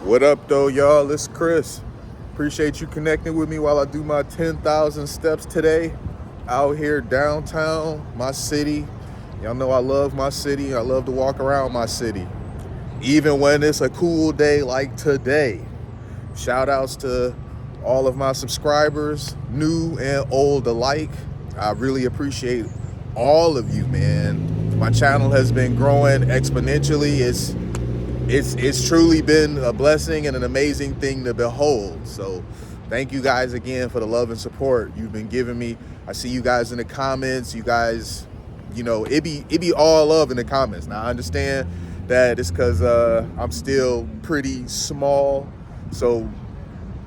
What up, though, y'all? It's Chris. Appreciate you connecting with me while I do my 10,000 steps today. Out here downtown, my city. Y'all know I love my city. I love to walk around my city. Even when it's a cool day like today. Shout outs to all of my subscribers, new and old alike. I really appreciate all of you, man. My channel has been growing exponentially. It's truly been a blessing and an amazing thing to behold. So thank you guys again for the love and support you've been giving me. I see you guys in the comments. You guys, it be all love in the comments. Now I understand that it's because I'm still pretty small. So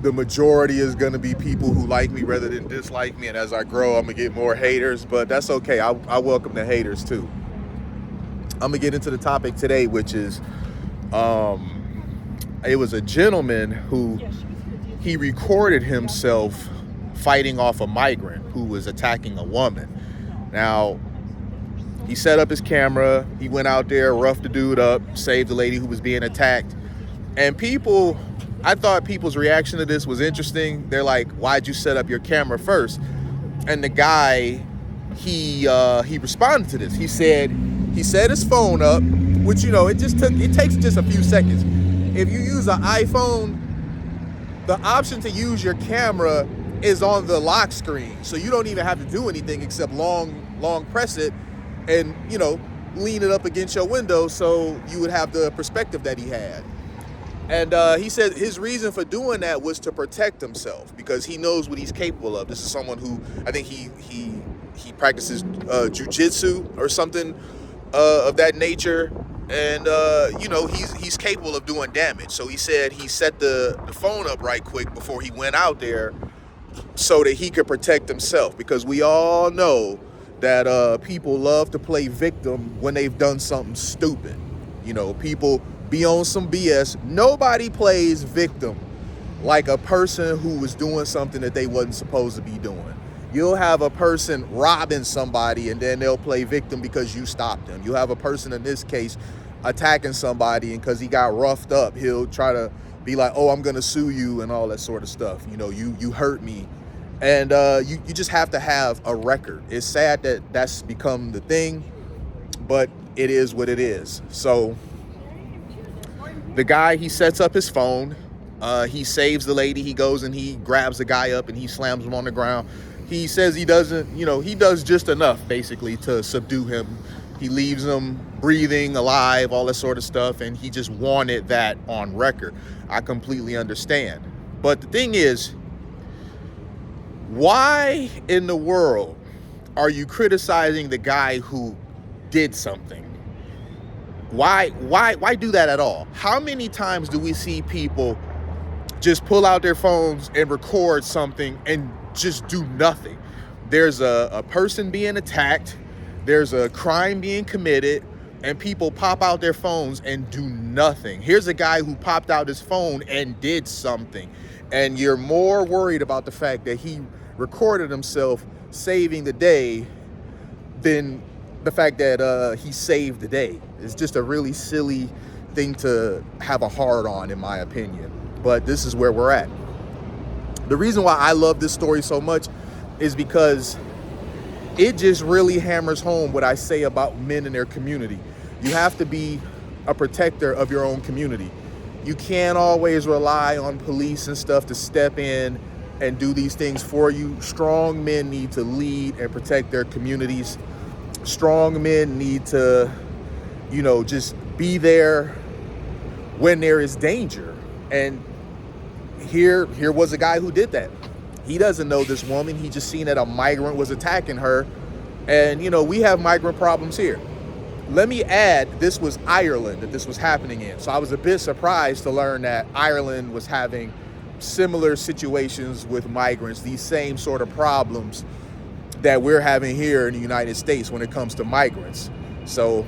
the majority is going to be people who like me rather than dislike me. And as I grow, I'm going to get more haters. But that's okay. I welcome the haters too. I'm going to get into the topic today, which is it was a gentleman who he recorded himself fighting off a migrant who was attacking a woman. Now, he set up his camera. He went out there, roughed the dude up, saved the lady who was being attacked. And I thought people's reaction to this was interesting. They're like, why'd you set up your camera first? And the guy, he responded to this. He set his phone up, which, it takes just a few seconds. If you use an iPhone, the option to use your camera is on the lock screen. So you don't even have to do anything except long press it and, lean it up against your window so you would have the perspective that he had. And he said his reason for doing that was to protect himself because he knows what he's capable of. This is someone who, I think he practices jitsu or something of that nature. And, he's capable of doing damage. So he said he set the phone up right quick before he went out there so that he could protect himself. Because we all know that people love to play victim when they've done something stupid. People be on some BS. Nobody plays victim like a person who was doing something that they wasn't supposed to be doing. You'll have a person robbing somebody and then they'll play victim because you stopped them. You have a person in this case attacking somebody and because he got roughed up, he'll try to be like, oh, I'm going to sue you and all that sort of stuff. You hurt me. And you just have to have a record. It's sad that that's become the thing, but it is what it is. So the guy, he sets up his phone. He saves the lady. He goes and he grabs the guy up and he slams him on the ground. He says he doesn't, he does just enough basically to subdue him. He leaves him breathing, alive, all that sort of stuff. And he just wanted that on record. I completely understand. But the thing is, why in the world are you criticizing the guy who did something? Why do that at all? How many times do we see people just pull out their phones and record something and just do nothing? There's a person being attacked, there's a crime being committed, and people pop out their phones and do nothing. Here's a guy who popped out his phone and did something, and you're more worried about the fact that he recorded himself saving the day than the fact that he saved the day. It's just a really silly thing to have a hard on, in my opinion. But this is where we're at. The reason why I love this story so much is because it just really hammers home what I say about men in their community. You have to be a protector of your own community. You can't always rely on police and stuff to step in and do these things for you. Strong men need to lead and protect their communities. Strong men need to, just be there when there is danger. And here was a guy who did that. He doesn't know this woman. He just seen that a migrant was attacking her. And, we have migrant problems here. Let me add, this was Ireland that this was happening in. So I was a bit surprised to learn that Ireland was having similar situations with migrants, these same sort of problems that we're having here in the United States when it comes to migrants. So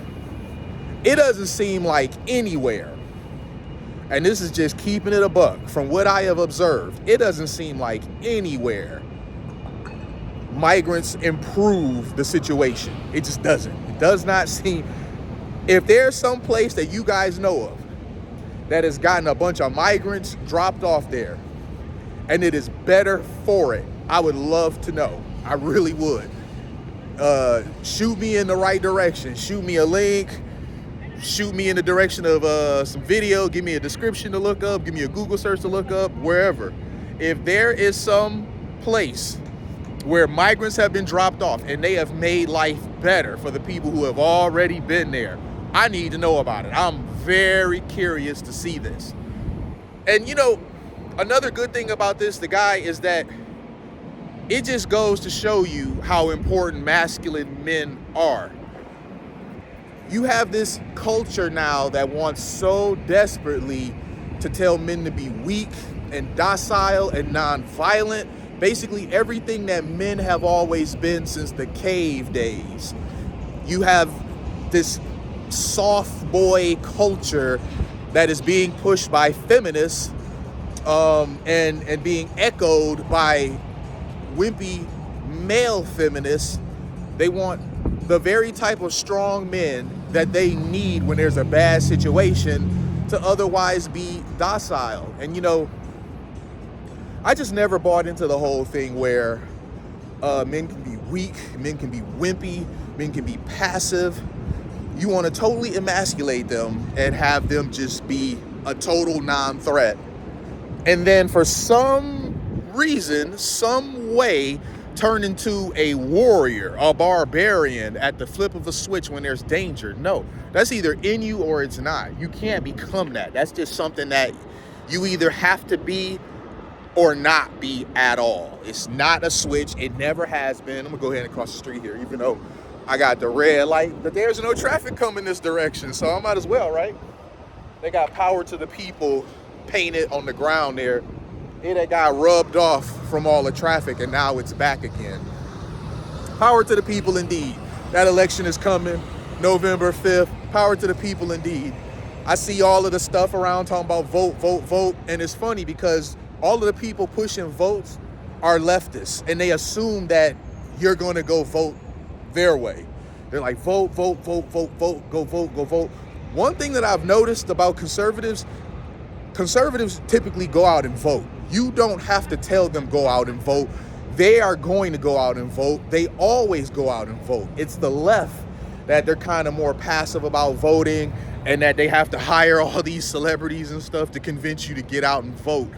it doesn't seem like anywhere, and this is just keeping it a buck, from what I have observed, it doesn't seem like anywhere migrants improve the situation. It just doesn't. It does not seem. If there's some place that you guys know of that has gotten a bunch of migrants dropped off there, and it is better for it, I would love to know. I really would. Shoot me in the right direction. Shoot me a link. Shoot me in the direction of some video. Give me a description to look up. Give me a Google search to look up, wherever. If there is some place where migrants have been dropped off and they have made life better for the people who have already been there, I need to know about it. I'm very curious to see this. And you know, another good thing about this, the guy, is that it just goes to show you how important masculine men are. You have this culture now that wants so desperately to tell men to be weak and docile and non-violent. Basically everything that men have always been since the cave days. You have this soft boy culture that is being pushed by feminists and being echoed by wimpy male feminists. They want the very type of strong men that they need when there's a bad situation to otherwise be docile. And you know, I just never bought into the whole thing where men can be weak, men can be wimpy, men can be passive. You want to totally emasculate them and have them just be a total non-threat. And then for some reason, some way, turn into a warrior, a barbarian at the flip of a switch when there's danger. No, that's either in you or it's not. You can't become that. That's just something that you either have to be or not be at all. It's not a switch. It never has been. I'm gonna go ahead and cross the street here, even though I got the red light, but there's no traffic coming this direction, so I might as well, right? They got power to the people painted on the ground there. It got rubbed off from all the traffic, and now it's back again. Power to the people indeed. That election is coming, November 5th. Power to the people indeed. I see all of the stuff around talking about vote, vote, vote, and it's funny because all of the people pushing votes are leftists, and they assume that you're going to go vote their way. They're like, vote, vote, vote, vote, vote, go vote, go vote. One thing that I've noticed about conservatives typically go out and vote. You don't have to tell them go out and vote. They are going to go out and vote. They always go out and vote. It's the left that they're kind of more passive about voting, and that they have to hire all these celebrities and stuff to convince you to get out and vote.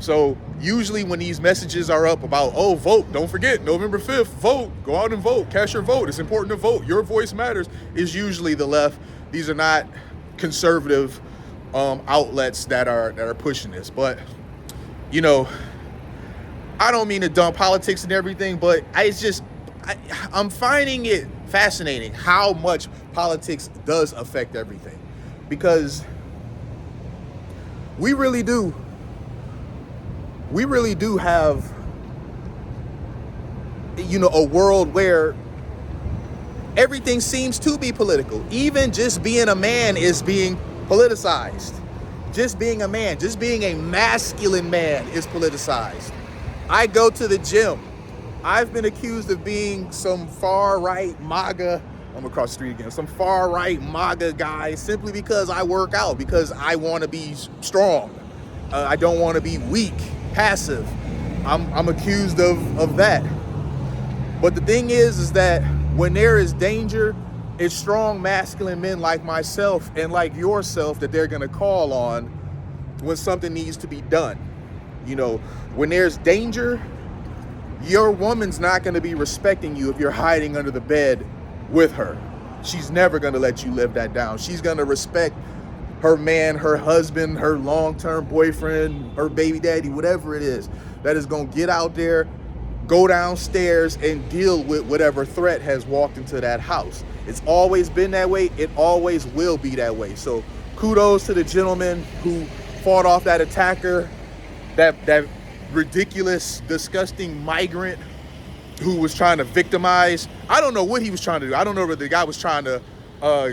So usually when these messages are up about, oh, vote, don't forget, November 5th, vote, go out and vote, cast your vote, it's important to vote, your voice matters, is usually the left. These are not conservative outlets that are pushing this. But, you know, I don't mean to dump politics and everything, but I'm finding it fascinating how much politics does affect everything. Because we really do have, you know, a world where everything seems to be political. Even just being a man is being politicized. Just being a man, just being a masculine man is politicized. I go to the gym. I've been accused of being some far-right MAGA, I'm across the street again, some far-right MAGA guy simply because I work out, because I want to be strong. I don't want to be weak, passive. I'm accused of that. But the thing is that when there is danger, it's strong masculine men like myself and like yourself that they're going to call on when something needs to be done. You know, when there's danger, your woman's not going to be respecting you if you're hiding under the bed with her. She's never going to let you live that down. She's going to respect her man, her husband, her long-term boyfriend, her baby daddy, whatever it is, that is going to get out there, go downstairs and deal with whatever threat has walked into that house. It's always been that way. It always will be that way. So kudos to the gentleman who fought off that attacker, that ridiculous, disgusting migrant who was trying to victimize. I don't know what he was trying to do. I don't know whether the guy was trying to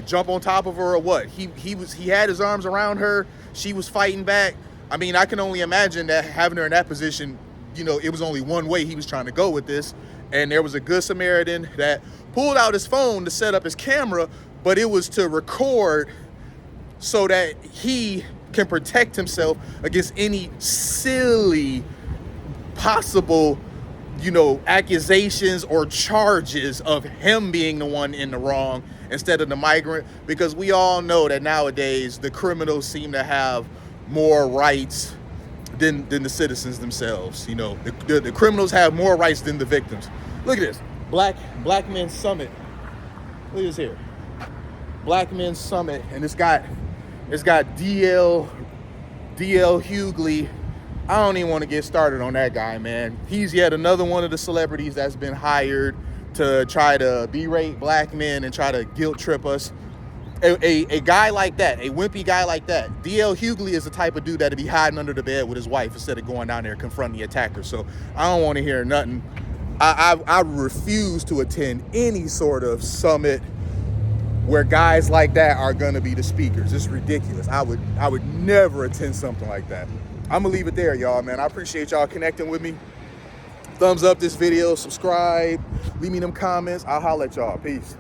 jump on top of her or what. He had his arms around her. She was fighting back. I mean, I can only imagine that having her in that position, you know, it was only one way he was trying to go with this. And there was a good Samaritan that pulled out his phone to set up his camera, but it was to record so that he can protect himself against any silly possible, accusations or charges of him being the one in the wrong instead of the migrant, because we all know that nowadays the criminals seem to have more rights than the citizens themselves. The criminals have more rights than the victims. Look at this. Black Men's Summit. Look at this here. Black Men's Summit, and it's got DL Hughley. I don't even want to get started on that guy, man. He's yet another one of the celebrities that's been hired to try to berate black men and try to guilt trip us. A guy like that, a wimpy guy like that, DL Hughley is the type of dude that'd be hiding under the bed with his wife instead of going down there and confronting the attacker. So I don't want to hear nothing. I refuse to attend any sort of summit where guys like that are gonna be the speakers. It's ridiculous. I would never attend something like that. I'm gonna leave it there, y'all, man. I appreciate y'all connecting with me. Thumbs up this video, subscribe, leave me them comments. I'll holler at y'all. Peace.